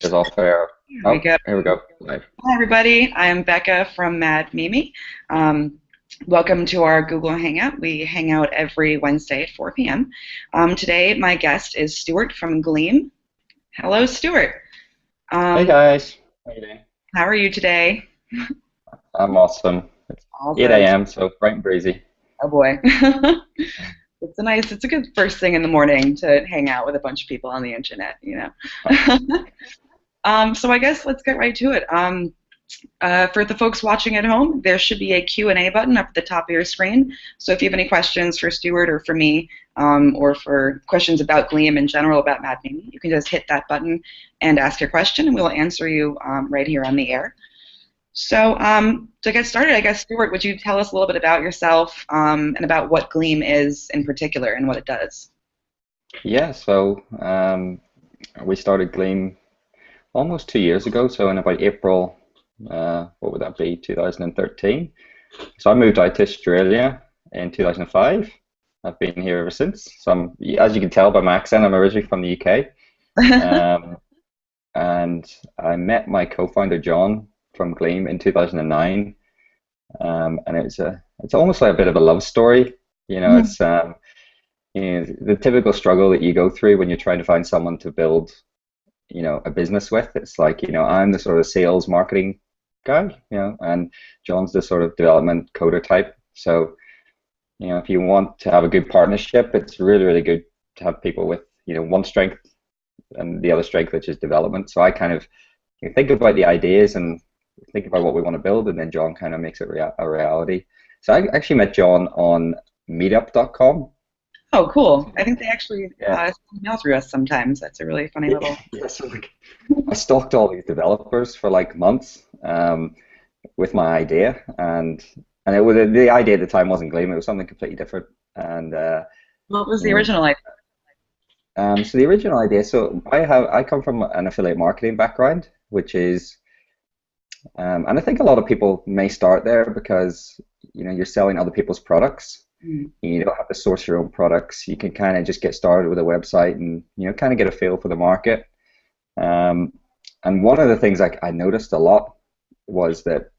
Is all fair. Here we Oh, go. here we go. Live. Hi, everybody. I'm Becca from Mad Mimi. Um, Welcome to our Google Hangout. We hang out every Wednesday at 4 p.m. Today, my guest is Stuart from Gleam. Hello, Stuart. Hey Um, guys. How you doing? how are you today? I'm awesome. It's All 8 good. a.m. so bright and breezy. Oh boy. It's a good first thing in the morning to hang out with a bunch of people on the internet. So I guess let's get right to it. For the folks watching at home, there should be a Q&A button up at the top of your screen. So if you have any questions for Stuart or for me, or for questions about Gleam in general, about Mad Mimi, you can just hit that button and ask your question, and we'll answer you right here on the air. So to get started, I guess, Stuart, would you tell us a little bit about yourself and about what Gleam is in particular and what it does? Yeah, so we started Gleam almost 2 years ago. So in about April, what would that be, 2013. So I moved out to Australia in 2005. I've been here ever since. So as you can tell by my accent, I'm originally from the UK. Um, and I met my co-founder John from Gleam in 2009, and it's almost like a bit of a love story. The typical struggle that you go through when you're trying to find someone to build, a business with. It's like, I'm the sort of sales marketing guy, and John's the sort of development coder type. So, if you want to have a good partnership, it's really, really good to have people with, one strength and the other strength, which is development. So I kind of think about the ideas and think about what we want to build, and then John kind of makes it a reality. So I actually met John on meetup.com. Oh, cool. I think they actually Yeah. send mail through us sometimes. That's a really funny little. Yeah, so like I stalked all these developers for like months, with my idea, and it was the idea at the time wasn't Gleam, it was something completely different. And What was you the know, original idea? so the original idea. So I come from an affiliate marketing background, which is, and I think a lot of people may start there because you're selling other people's products. Mm. You don't have to source your own products. You can kind of just get started with a website and kind of get a feel for the market. Um, and one of the things I noticed a lot was that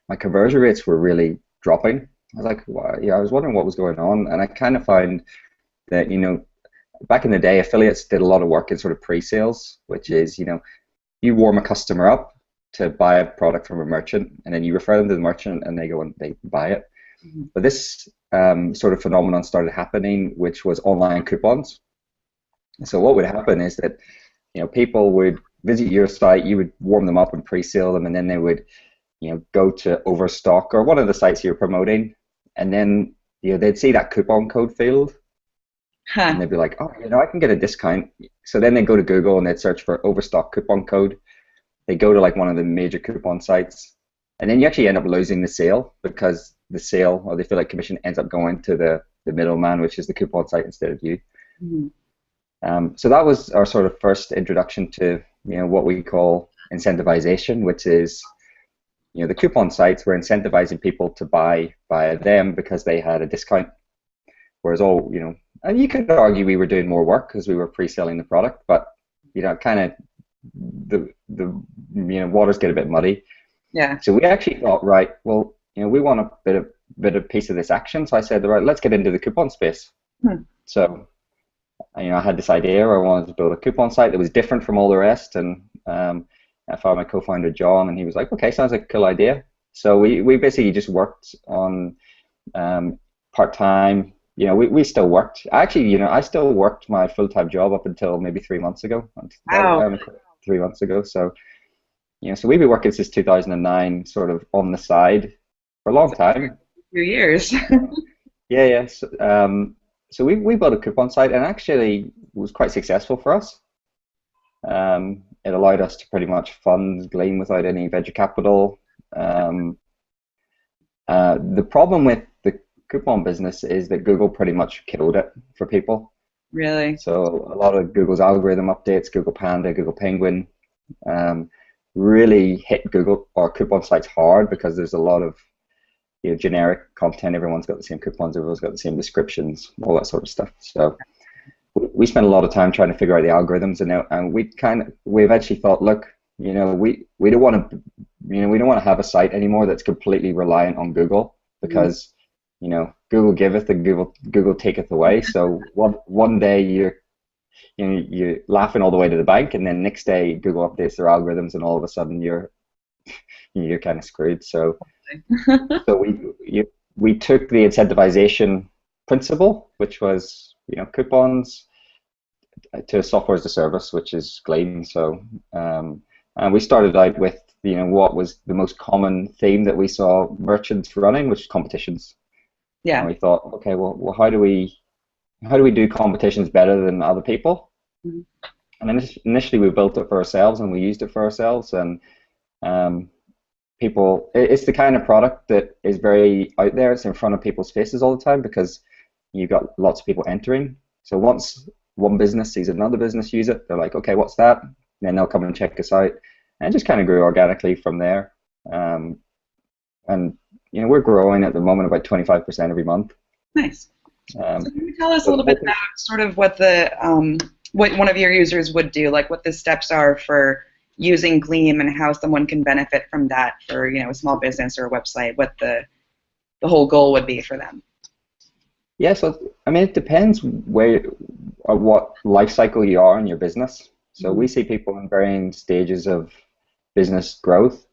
my conversion rates were really dropping. I was like, wow, yeah, I was wondering what was going on, and I kind of find that back in the day, affiliates did a lot of work in sort of pre-sales, which is you warm a customer up to buy a product from a merchant, and then you refer them to the merchant, and they go and they buy it. Mhm. But this sort of phenomenon started happening, which was online coupons. So what would happen is that people would visit your site, you would warm them up and pre-sale them, and then they would go to Overstock or one of the sites you're promoting, and then they'd see that coupon code field, and Huh. they'd be like, oh, I can get a discount. So then they go to Google and they'd search for Overstock coupon code. They go to like one of the major coupon sites, and then you actually end up losing the sale because the sale or the affiliate commission ends up going to the middleman, which is the coupon site instead of you. Mhm. So that was our sort of first introduction to what we call incentivization, which is the coupon sites were incentivizing people to buy via them because they had a discount, whereas and you could argue we were doing more work because we were pre-selling the product, but kind of the waters get a bit muddy. Yeah. So we actually thought, right, well, we want a bit of piece of this action. So I said, right, let's get into the coupon space. Hmm. So I had this idea where I wanted to build a coupon site that was different from all the rest, and I found my co-founder John, and he was like, okay, sounds like a cool idea. So we basically just worked on part-time. We still worked. Actually, I still worked my full-time job up until maybe 3 months ago. I Wow. only quit 3 months ago. So so we've been working since 2009, sort of on the side for a long time. A few years. Yeah, yeah. So we built a coupon site, and actually was quite successful for us. It allowed us to pretty much fund Gleam without any venture capital. The problem with the coupon business is that Google pretty much killed it for people. Really. So a lot of Google's algorithm updates, Google Panda, Google Penguin, um, really hit Google or coupon sites hard because there's a lot of generic content. Everyone's got the same coupons, everyone's got the same descriptions, all that sort of stuff. So we spent a lot of time trying to figure out the algorithms, and we eventually thought, look, we don't want to, we don't want to have a site anymore that's completely reliant on Google, because Google giveth and Google taketh away. So one day you're laughing all the way to the bank, and then next day Google updates their algorithms, and all of a sudden you're kind of screwed. So we took the incentivization principle, which was coupons, to software as a service, which is Gleam. So and we started out with what was the most common theme that we saw merchants running, which is competitions. Yeah. And we thought, okay, well, how do we do competitions better than other people? Mm-hmm. And initially we built it for ourselves, and we used it for ourselves, and it's the kind of product that is very out there. It's in front of people's faces all the time, because you've got lots of people entering. So once one business sees another business use it, they're like, okay, what's that? And then they'll come and check us out, and it just kind of grew organically from there. And we're growing at the moment about 25% every month. Nice. So can you tell us a little bit about sort of what what one of your users would do, like what the steps are for using Gleam, and how someone can benefit from that for a small business or a website, what the whole goal would be for them? Yeah, so I mean, it depends what life cycle you are in your business. So we see people in varying stages of business growth.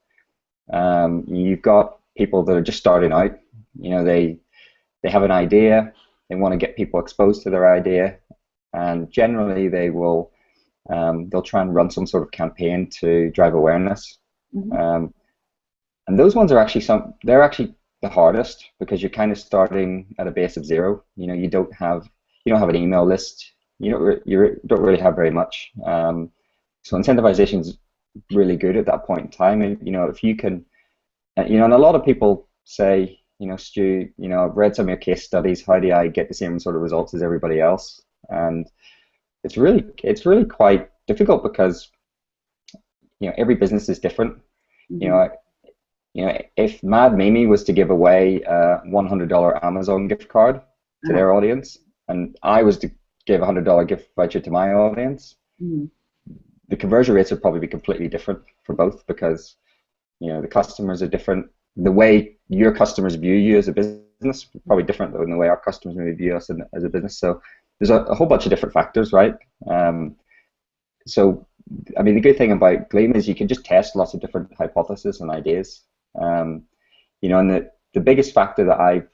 You've got people that are just starting out. They have an idea, they want to get people exposed to their idea, and generally they'll try and run some sort of campaign to drive awareness. And those ones are they're actually the hardest, because you're kind of starting at a base of zero. You don't have an email list. You don't really have very much. So incentivization is really good at that point in time. And if you can, and a lot of people say, Stu, I've read some of your case studies. How do I get the same sort of results as everybody else? And it's really quite difficult, because every business is different. If Mad Mimi was to give away a $100 Amazon gift card to their audience, and I was to give a $100 gift voucher to my audience, the conversion rates would probably be completely different for both, because the customers are different. The way your customers view you as a business is probably different than the way our customers may view us as a business. So there's a whole bunch of different factors, right? So I mean, the good thing about Gleam is you can just test lots of different hypotheses and ideas. And the biggest factor that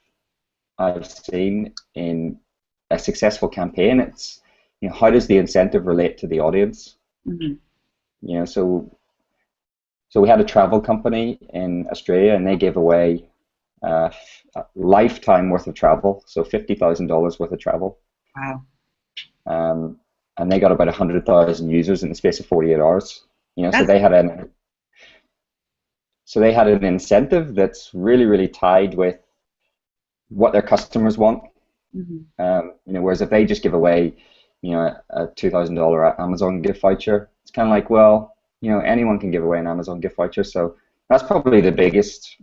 I've seen in a successful campaign, it's how does the incentive relate to the audience? So we had a travel company in Australia, and they gave away a lifetime worth of travel, so $50,000 worth of travel. Wow. And they got about 100,000 users in the space of 48 hours. So they had an incentive that's really, really tied with what their customers want. Whereas if they just give away, a $2,000 Amazon gift voucher, it's kind of like, well, anyone can give away an Amazon gift voucher. So that's probably the biggest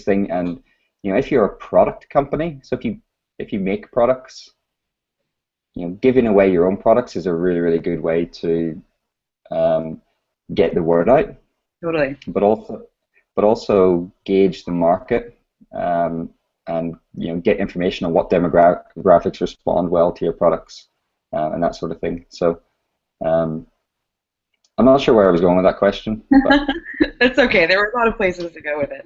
thing. And if you're a product company, so if you make products, giving away your own products is a really, really good way to get the word out. Totally. But also gauge the market, and get information on what demographics respond well to your products, and that sort of thing. So I'm not sure where I was going with that question. That's okay. There were a lot of places to go with it.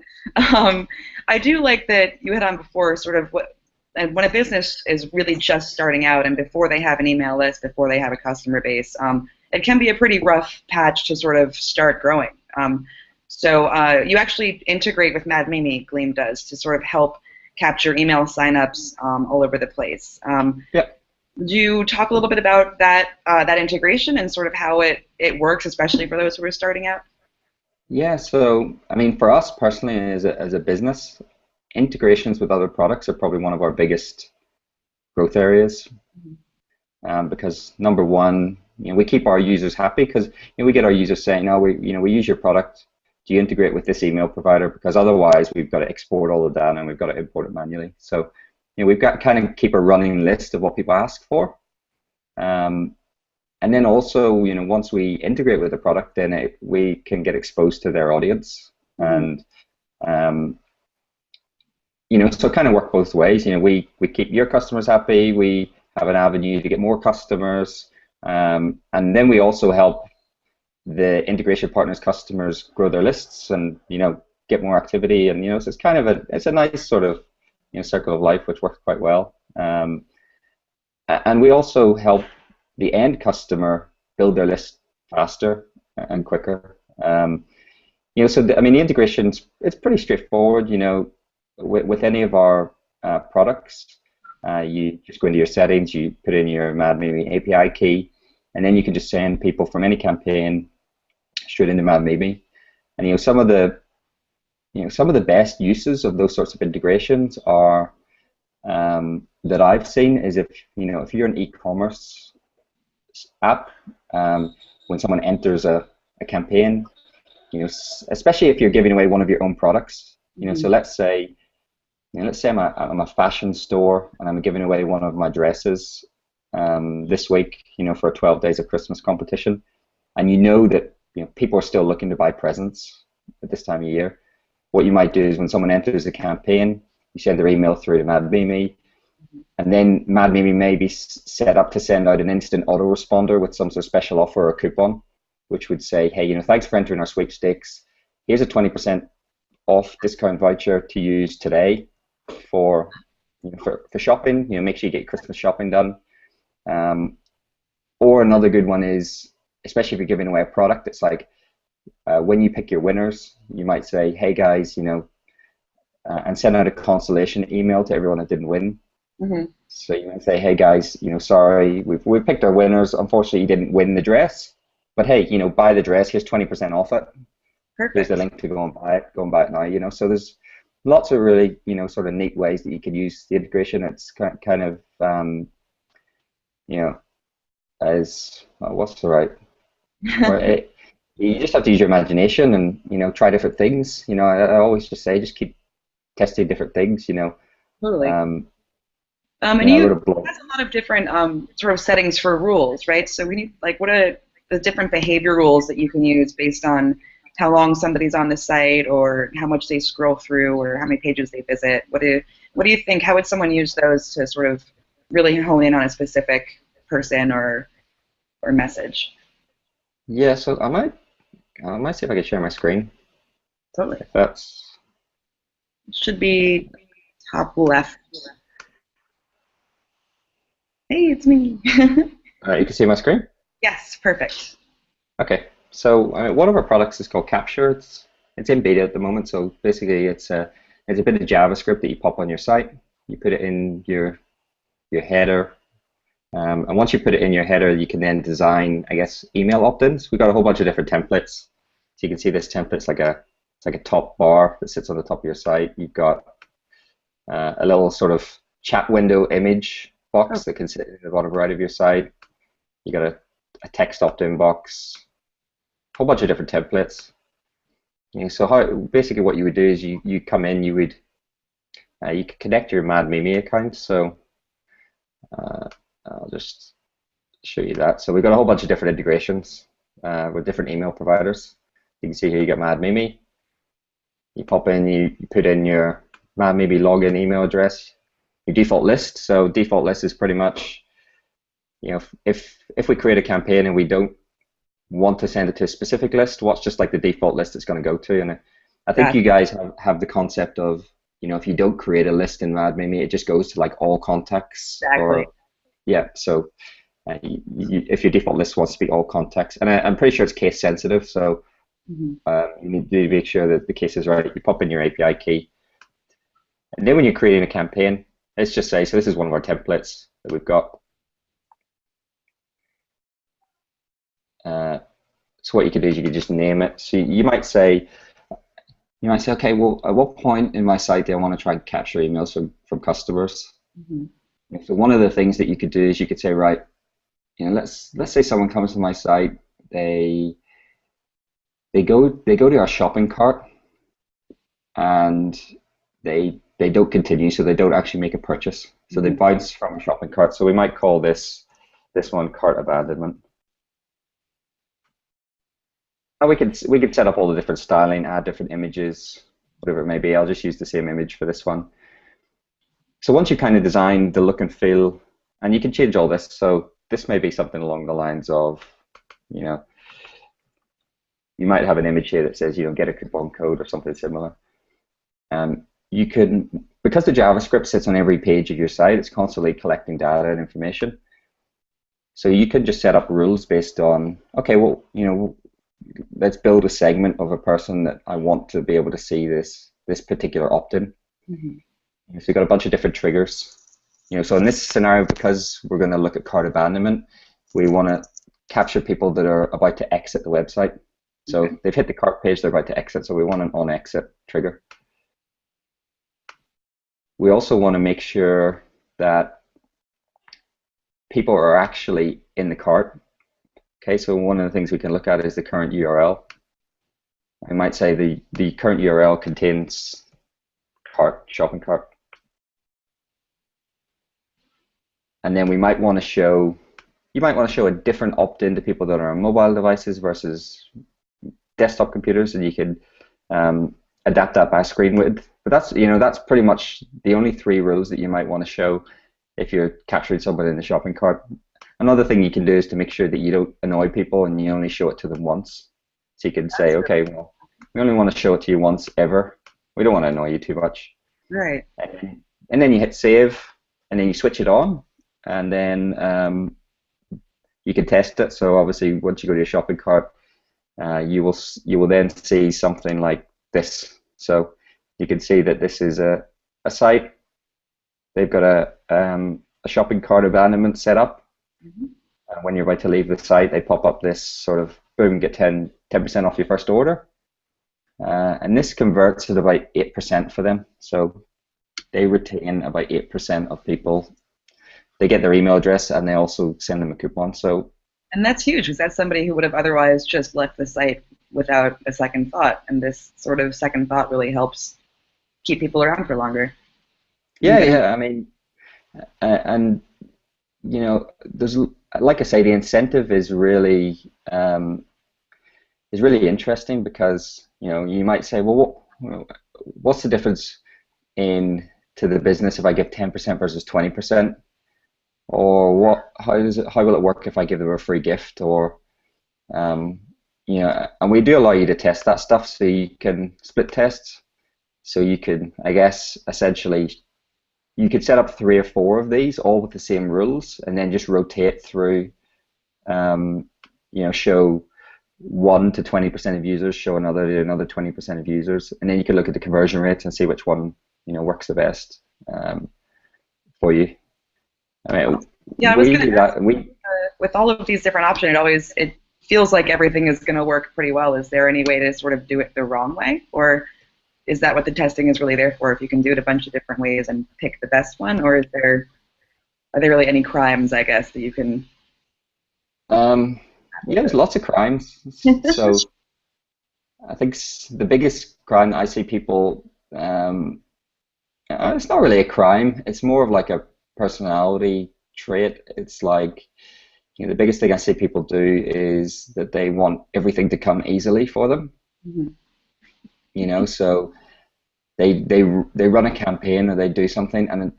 I do like that you hit on before sort of when a business is really just starting out, and before they have an email list, before they have a customer base, it can be a pretty rough patch to sort of start growing. So you actually integrate with Mad Mimi, Gleam does, to sort of help capture email signups all over the place. Yeah. Do you talk a little bit about that integration and sort of how it works, especially for those who are starting out? Yeah, so I mean, for us personally, as a business, integrations with other products are probably one of our biggest growth areas, because number one, we keep our users happy, because we get our users saying, "No, we use your product. Do you integrate with this email provider? Because otherwise, we've got to export all the data and we've got to import it manually." So we've got kind of keep a running list of what people ask for. And then also, once we integrate with the product, then we can get exposed to their audience. And um, so it kind of work both ways. We keep your customers happy. We have an avenue to get more customers, and then we also help the integration partners' customers grow their lists and get more activity. And so it's kind of it's a nice sort of circle of life, which works quite well. And we also help the end customer build their list faster and quicker. So the integrations, it's pretty straightforward. With any of our products, you just go into your settings, you put in your MadMimi API key, and then you can just send people from any campaign straight into MadMimi. And some of the best uses of those sorts of integrations are that I've seen is if you're an e-commerce app, when someone enters a campaign, especially if you're giving away one of your own products, so let's say I'm a fashion store and I'm giving away one of my dresses this week, for a 12 days of Christmas competition, and that people are still looking to buy presents at this time of year. What you might do is when someone enters the campaign, you send their email through to MadMimi, and then MadMimi may be set up to send out an instant autoresponder with some sort of special offer or coupon, which would say, hey, thanks for entering our sweepstakes. Here's a 20% off discount voucher to use today for shopping. Make sure you get your Christmas shopping done. Or another good one is, especially if you're giving away a product, it's like when you pick your winners, you might say, hey guys, and send out a consolation email to everyone that didn't win. So you might say, hey guys, sorry, we've picked our winners. Unfortunately, you didn't win the dress, but hey, buy the dress. Here's 20% off it. Perfect. Here's the link to go and buy it. Go and buy it now. So there's lots of really, sort of neat ways that you can use the integration. It's kind of, as what's the right? You just have to use your imagination and try different things. I always just say, just keep testing different things. Totally. And it has a lot of different sort of settings for rules, right? So we need, what are the different behavior rules that you can use based on how long somebody's on the site, or how much they scroll through, or how many pages they visit? What do you think? How would someone use those to sort of really hone in on a specific person or message? Yeah, so I might see if I can share my screen. Totally. If that's it should be top left. Hey, it's me. All right, you can see my screen? Yes, perfect. Okay, so one of our products is called Capture. It's in beta at the moment, so basically it's a bit of JavaScript that you pop on your site. You put it in your header, and once you put it in your header, you can then design, I guess, email opt-ins. We've got a whole bunch of different templates. So you can see this template's like a top bar that sits on the top of your site. You've got a little sort of chat window image box that can sit in the bottom right of your site. You got a text opt-in box, a whole bunch of different templates. So basically what you would do is you come in, you could connect your MadMimi account. So I'll just show you that. So we've got a whole bunch of different integrations with different email providers. You can see here you got MadMimi. You pop in, you put in your MadMimi login email address, your default list. So default list is pretty much, if we create a campaign and we don't want to send it to a specific list, what's just like the default list it's going to go to. And I think you guys have the concept of, if you don't create a list in MadMimi, it just goes to like all contacts. Exactly. So if your default list wants to be all contacts, and I'm pretty sure it's case sensitive, so you need to make sure that the case is right. You pop in your API key, and then when you're creating a campaign, let's just say, so this is one of our templates that we've got. So what you can do is you can just name it. So you might say, okay, well, at what point in my site do I want to try and capture emails from customers? So one of the things that you could do is you could say, right, let's say someone comes to my site, they go to our shopping cart, and they don't continue, so they don't actually make a purchase. So they bounce from a shopping cart. So we might call this this one, cart abandonment. And we could set up all the different styling, add different images, whatever it may be. I'll just use the same image for this one. So once you kind of design the look and feel, and you can change all this. So this may be something along the lines of, you know, you might have an image here that says, get a coupon code or something similar. You can, because the JavaScript sits on every page of your site, it's constantly collecting data and information. So you could just set up rules based on, okay, well, let's build a segment of a person that I want to be able to see this particular opt-in. So you've got a bunch of different triggers. So in this scenario, because we're going to look at cart abandonment, we want to capture people that are about to exit the website. So they've hit the cart page, they're about to exit, so we want an on-exit trigger. We also want to make sure that people are actually in the cart. Okay, so one of the things we can look at is the current URL. I might say the current URL contains cart, shopping cart. And then we might want to show, you might want to show a different opt-in to people that are on mobile devices versus desktop computers, and you can adapt that by screen width. But that's pretty much the only 3 rules that you might want to show if you're capturing someone in the shopping cart. Another thing you can do is to make sure that you don't annoy people and you only show it to them once. So you can say, okay, well, we only want to show it to you once ever. We don't want to annoy you too much. Right. And then you hit save, and then you switch it on, and then you can test it. So obviously, once you go to your shopping cart, you will then see something like this. So you can see that this is a site. They've got a shopping cart abandonment set up. And when you're about to leave the site, they pop up this sort of, boom, get 10% off your first order. And this converts at about 8% for them. So they retain about 8% of people. They get their email address, and they also send them a coupon. And that's huge, because that's somebody who would have otherwise just left the site without a second thought. And this sort of second thought really helps keep people around for longer. Yeah. I mean, and there's, like I say, the incentive is really interesting, because you might say, well, what's the difference to the business if I give 10% versus 20%? Or how will it work if I give them a free gift? Or and we do allow you to test that stuff, so you can split tests. So you could, I guess, essentially, you could set up 3 or 4 of these, all with the same rules, and then just rotate through. Show 1 to 20% of users, show another 20% of users, and then you can look at the conversion rates and see which one works the best for you. I mean, yeah, we do that. With all of these different options, it feels like everything is going to work pretty well. Is there any way to sort of do it the wrong way, or is that what the testing is really there for? If you can do it a bunch of different ways and pick the best one, or are there really any crimes, I guess, that you can? There's lots of crimes. So I think the biggest crime that I see people, it's not really a crime. It's more of like a personality trait. It's like, the biggest thing I see people do is that they want everything to come easily for them. So they run a campaign, or they do something, and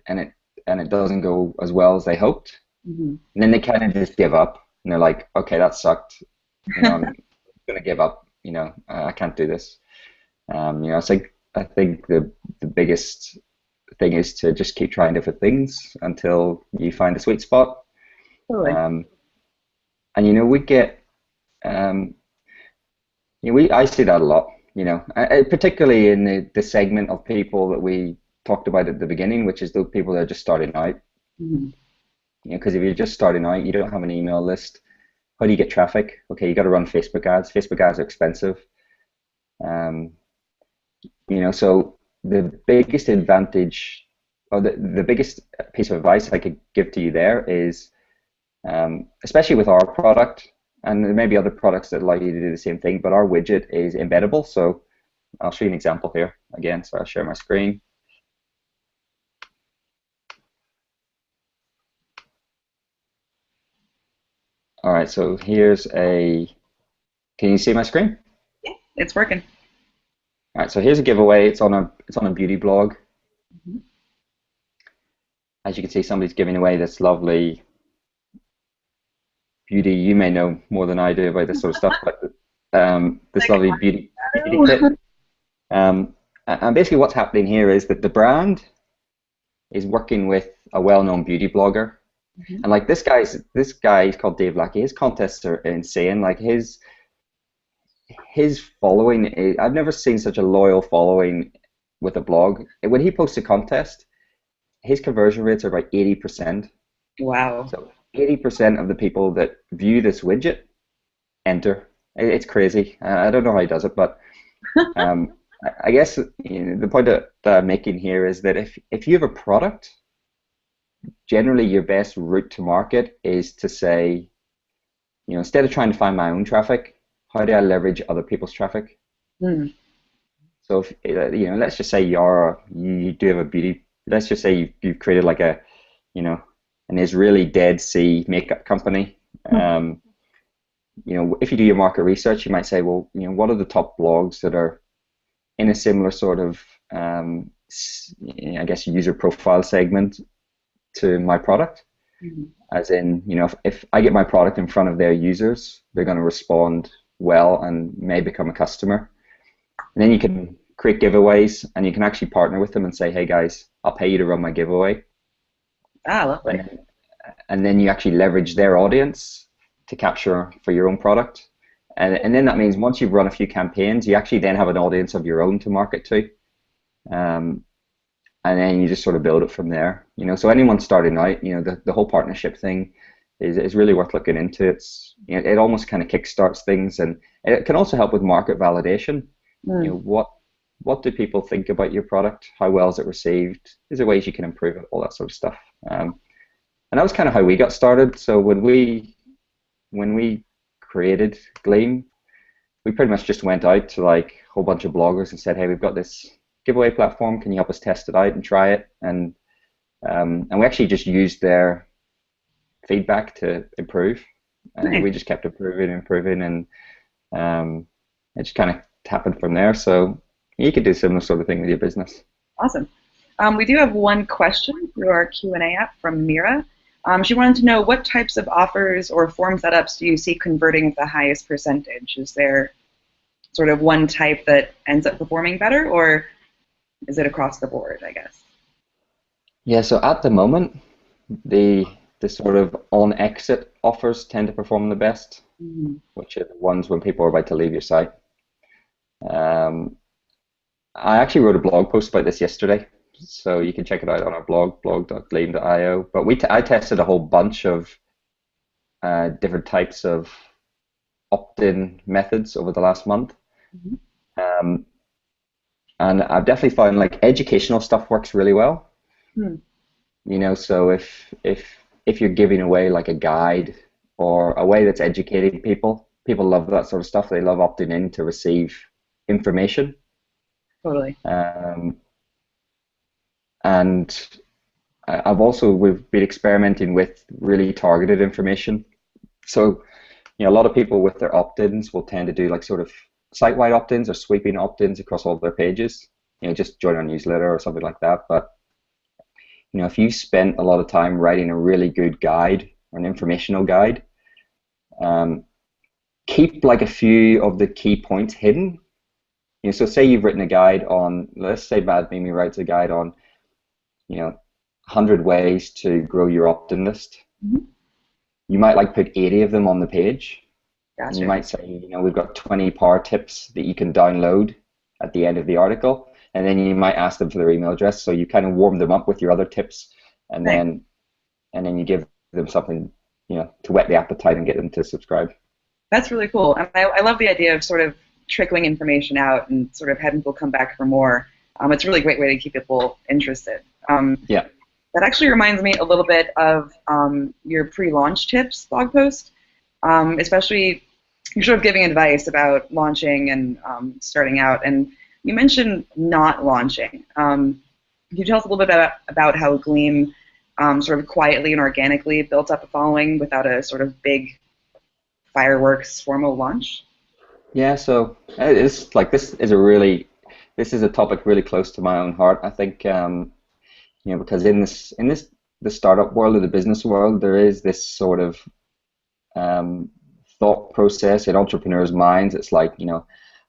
it doesn't go as well as they hoped. And then they kind of just give up, and they're like, okay, that sucked. I'm gonna give up. I can't do this. So I think the biggest thing is to just keep trying different things until you find a sweet spot. Totally. And we get, I see that a lot. Particularly in the segment of people that we talked about at the beginning, which is those people that are just starting out. Because if you're just starting out, you don't have an email list. How do you get traffic? Okay, you got to run Facebook ads. Facebook ads are expensive. So the biggest advantage, or the biggest piece of advice I could give to you there is, especially with our product, and there may be other products that allow you to do the same thing, but our widget is embeddable. So I'll show you an example here again. So I'll share my screen. All right, so here's a. Can you see my screen? Yeah, it's working. All right, so here's a giveaway. It's on a beauty blog. Mhm. As you can see, somebody's giving away this lovely beauty. You may know more than I do about this sort of stuff, but this Like, lovely beauty kit. And basically, what's happening here is that the brand is working with a well-known beauty blogger, mhm. and like this guy, he's called Dave Lackey. His contests are insane. Like his following is, I've never seen such a loyal following with a blog. When he posts a contest, his conversion rates are about 80%. Wow. So 80% of the people that view this widget enter. It's crazy. I don't know how he does it, but um, I guess the point that I'm making here is that if you have a product, generally your best route to market is to say, instead of trying to find my own traffic, how do I leverage other people's traffic? Hmm. So if let's just say you do have a beauty. Let's just say you've created like an Israeli Dead Sea makeup company. Um, if you do your market research, you might say, well, what are the top blogs that are in a similar sort of, I guess, user profile segment to my product? Mhm. As in, if I get my product in front of their users, they're going to respond well and may become a customer. And then you can create giveaways, and you can actually partner with them and say, hey guys, I'll pay you to run my giveaway. Ah, And lovely. then, and then you actually leverage their audience to capture for your own product. And then that means once you've run a few campaigns, you actually then have an audience of your own to market to. Um, and then you just sort of build it from there. So anyone starting out, the whole partnership thing is really worth looking into. It almost kind of kickstarts things, and it can also help with market validation. Hmm. What do people think about your product? How well is it received? Is there ways you can improve it? All that sort of stuff. And that was kind of how we got started. So when we created Gleam, we pretty much just went out to like a whole bunch of bloggers and said, hey, we've got this giveaway platform. Can you help us test it out and try it? And we actually just used their feedback to improve, and Nice. we just kept improving and improving, and it just kind of happened from there. So you could do a similar sort of thing with your business. Awesome. We do have one question through our Q&A app from Mira. She wanted to know what types of offers or form setups do you see converting at the highest percentage? Is there sort of one type that ends up performing better, or is it across the board, I guess? Yeah, so at the moment, the sort of on exit offers tend to perform the best, Mhm. which are the ones when people are about to leave your site. Um, I actually wrote a blog post about this yesterday, so you can check it out on our blog, blog.gleam.io. But I tested a whole bunch of different types of opt-in methods over the last month. Mhm. Um, and I've definitely found like educational stuff works really well. Hmm. So if you're giving away like a guide or a way that's educating people, people love that sort of stuff. They love opting in to receive information. Totally. Um, and we've been experimenting with really targeted information. So, a lot of people with their opt-ins will tend to do like sort of site-wide opt-ins or sweeping opt-ins across all their pages. Just join our newsletter or something like that. But if you spent a lot of time writing a really good guide or an informational guide, um, keep like a few of the key points hidden. So say you've written a guide on, let's say Bad Mimi writes a guide on, 100 ways to grow your opt-in list. Mhm. You might like put 80 of them on the page, and you Gotcha. might say, we've got 20 power tips that you can download at the end of the article, and then you might ask them for their email address. So you kind of warm them up with your other tips, and Nice. then you give them something, to whet the appetite and get them to subscribe. That's really cool. And I love the idea of sort of trickling information out and sort of having people come back for more. It's a really great way to keep people interested. Yeah. That actually reminds me a little bit of your pre-launch tips blog post, especially you're sort of giving advice about launching and starting out. And you mentioned not launching. Can you tell us a little bit about how Gleam sort of quietly and organically built up a following without a sort of big fireworks formal launch? Yeah, so it's like this is a topic really close to my own heart. I think because in this the startup world or the business world, there is this sort of um, thought process in entrepreneurs' minds. It's like,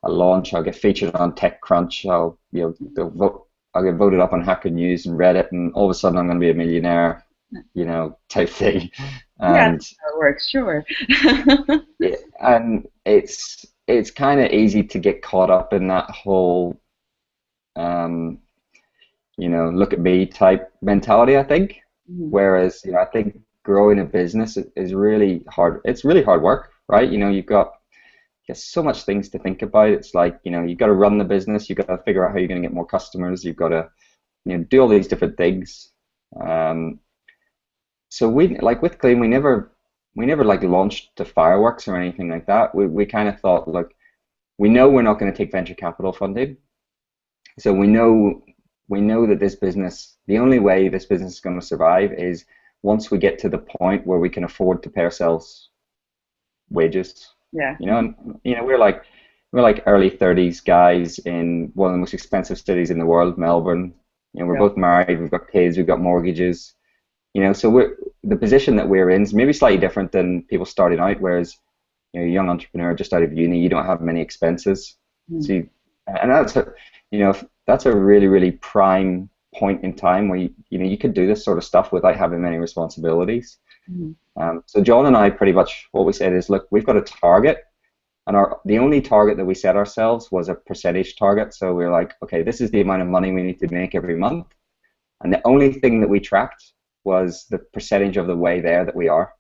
a launch, I'll get featured on TechCrunch, I'll get voted up on Hacker News and Reddit, and all of a sudden I'm going to be a millionaire, type thing. Yeah, And that's how it works, sure. and it's kind of easy to get caught up in that whole um, look at me type mentality, I think. Mhm. Whereas, I think growing a business is really hard. It's really hard work, right? You've got so much things to think about. It's like, you've got to run the business, you've got to figure out how you're going to get more customers, you've got to, do all these different things. Um, so we like with Gleam, we never like launched to fireworks or anything like that. We kind of thought, look, we know we're not going to take venture capital funding. So we know that this business, the only way this business is going to survive is once we get to the point where we can afford to pay ourselves wages. Yeah. We're like early 30s guys in one of the most expensive cities in the world, Melbourne. We're Yeah. both married, we've got kids, we've got mortgages. So the position that we're in is maybe slightly different than people starting out, whereas a young entrepreneur just out of uni, you don't have many expenses. Mm. So and that's a really, really prime point in time where you could do this sort of stuff without having many responsibilities. Mhm. So John and I pretty much what we said is, look, we've got a target, and the only target that we set ourselves was a percentage target. So we were like, okay, this is the amount of money we need to make every month, and the only thing that we tracked was the percentage of the way there that we are.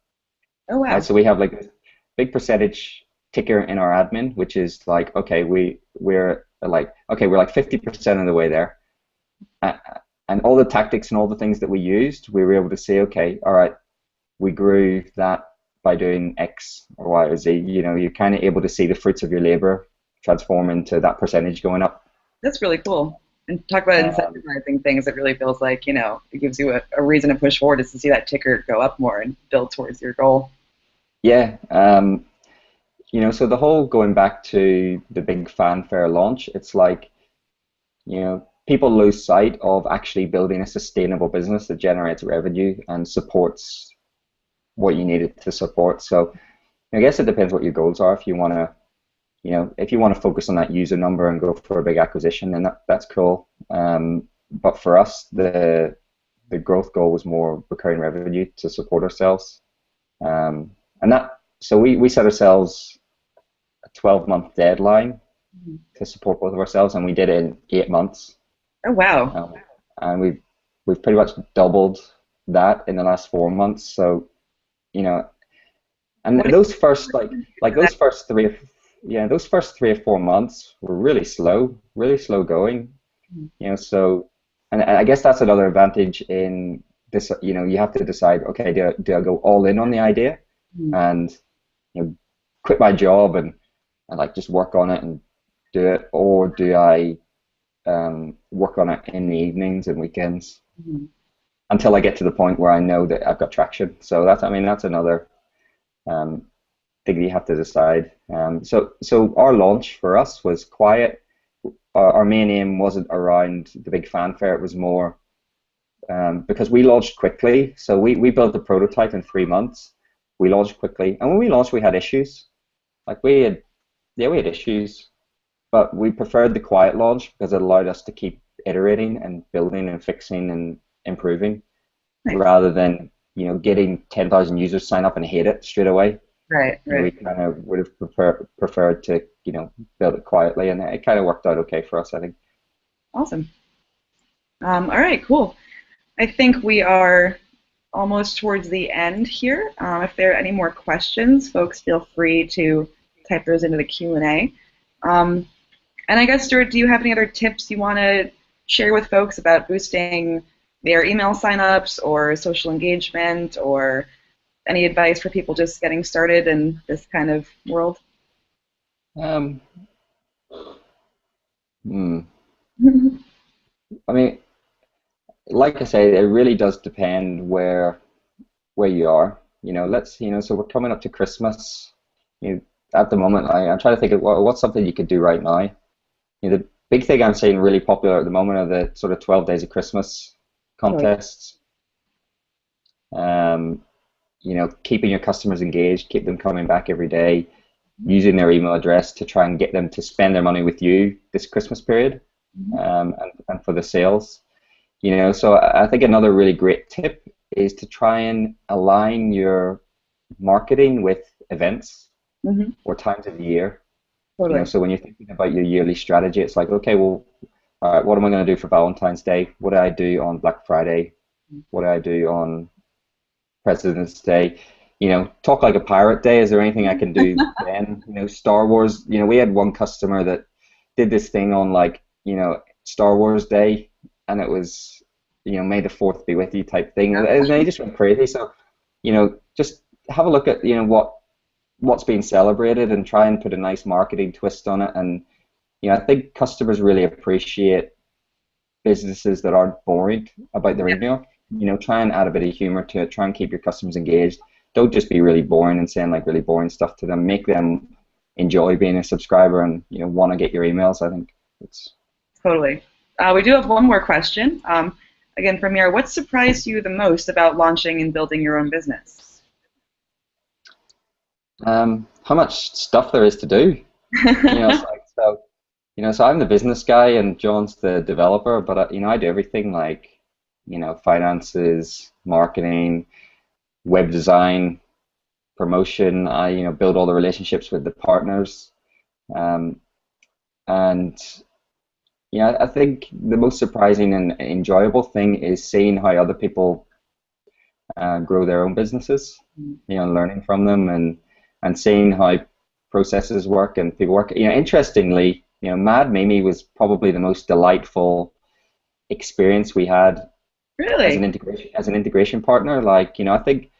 Oh, Right, wow. so we have like this big percentage ticker in our admin, which is like, okay, we're like 50% of the way there. Uh, and all the tactics and all the things that we used, we were able to say, okay, all right, we grew that by doing X or Y or Z. You're kind of able to see the fruits of your labor transform into that percentage going up. That's really cool. And talk about Um, incentivizing things. It really feels like, it gives you a reason to push forward is to see that ticker go up more and build towards your goal. yeah, so the whole going back to the big fanfare launch, it's like, people lose sight of actually building a sustainable business that generates revenue and supports what you need it to support. So I guess it depends what your goals are. If you want to focus on that user number and go for a big acquisition, then that's cool. But for us, the growth goal was more recurring revenue to support ourselves. And that so we set ourselves a 12-month deadline Mhm. to support both of ourselves, and we did it in 8 months. Oh, wow. Um, and we've pretty much doubled that in the last 4 months. So you know, and What those first like that? those first 3 or 4 months were really slow going. So and I guess that's another advantage in this. You have to decide, okay, do I go all in on the idea Mhm. and quit my job and like just work on it and do it, or do I work on it in the evenings and weekends Mhm. until I get to the point where I know that I've got traction. So that's another um, thing that you have to decide. So our launch for us was quiet. Our main aim wasn't around the big fanfare. It was more because we launched quickly. So we built a prototype in 3 months. We launched quickly, and when we launched, we had issues. Like we had issues, but we preferred the quiet launch because it allowed us to keep iterating and building and fixing and improving Nice. rather than getting 10,000 users sign up and hate it straight away. Right, We right. kind of would have preferred to build it quietly, and it kind of worked out okay for us, I think. Awesome. All right, cool. I think we are almost towards the end here. If there are any more questions, folks, feel free to type those into the Q&A. And I guess, Stuart, do you have any other tips you want to share with folks about boosting their email signups or social engagement, or any advice for people just getting started in this kind of world? Um, hmm. I mean, like I say, it really does depend where you are. So we're coming up to Christmas. At the moment, I'm trying to think of what's something you could do right now. The big thing I'm seeing really popular at the moment are the sort of 12 days of Christmas Totally. contests. Um, keeping your customers engaged, keep them coming back every day, using their email address to try and get them to spend their money with you this Christmas period, and for the sales. So I think another really great tip is to try and align your marketing with events Mm-hmm. or times of the year. Totally. So when you're thinking about your yearly strategy, it's like, okay, well, all right, what am I going to do for Valentine's Day? What do I do on Black Friday? What do I do on President's Day? Talk like a pirate day. Is there anything I can do then? Star Wars. We had one customer that did this thing on like, Star Wars Day, and it was, May the Fourth be with you type thing, and they just went crazy. So, just have a look at, what's being celebrated and try and put a nice marketing twist on it. And I think customers really appreciate businesses that aren't boring about their email. Try and add a bit of humor to it. Try and keep your customers engaged. Don't just be really boring and saying like really boring stuff to them. Make them enjoy being a subscriber and want to get your emails. I think it's Totally. We do have one more question. Again, from Mira, what surprised you the most about launching and building your own business? how much stuff there is to do. It's like, so I'm the business guy and John's the developer, but I do everything like finances, marketing, web design, promotion. I build all the relationships with the partners, um, and I think the most surprising and enjoyable thing is seeing how other people grow their own businesses. Learning from them and seeing how processes work and people work. Interestingly, Mad Mimi was probably the most delightful experience we had as Really? an integration partner. Like, I think,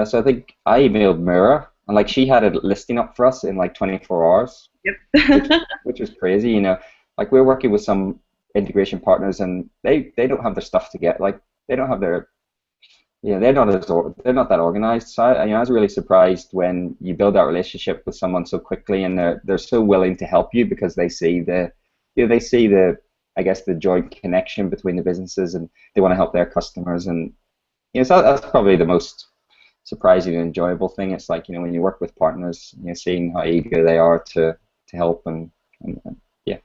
so I think I emailed Mira and like she had a listing up for us in like 24 hours, which Yep. which was crazy. Like we're working with some integration partners and they don't have their stuff to get like they don't have their they're not that organized. So I was really surprised when you build that relationship with someone so quickly, and they're so willing to help you because they see the I guess the joint connection between the businesses, and they want to help their customers. And so that's probably the most surprising and enjoyable thing. It's like when you work with partners, seeing how eager they are to help and yeah.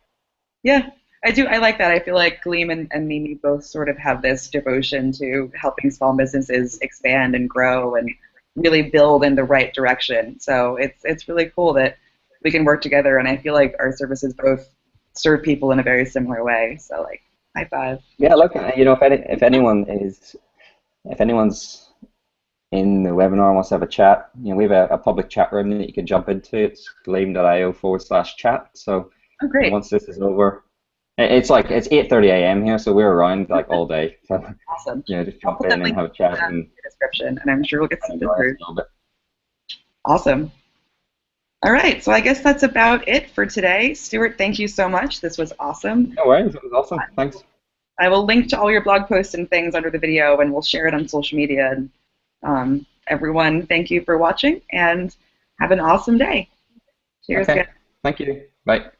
Yeah, I do. I like that. I feel like Gleam and Mimi both sort of have this devotion to helping small businesses expand and grow and really build in the right direction. So it's really cool that we can work together, and I feel like our services both serve people in a very similar way. So like, high five. Yeah, look, if anyone's in the webinar and wants to have a chat, we have a public chat room that you can jump into. It's gleam.io/chat. So Oh, great. once this is over, it's 8:30 a.m. here, so we're around like all day. So Awesome. just I'll jump put in that and link have a chat in and the description, and I'm sure we'll get some enjoy us visitors. a little bit. Awesome. All right, so I guess that's about it for today. Stuart, thank you so much. This was awesome. No worries, it was awesome. Thanks. I will link to all your blog posts and things under the video, and we'll share it on social media. And everyone, thank you for watching, and have an awesome day. Cheers, Okay, guys. thank you. Bye.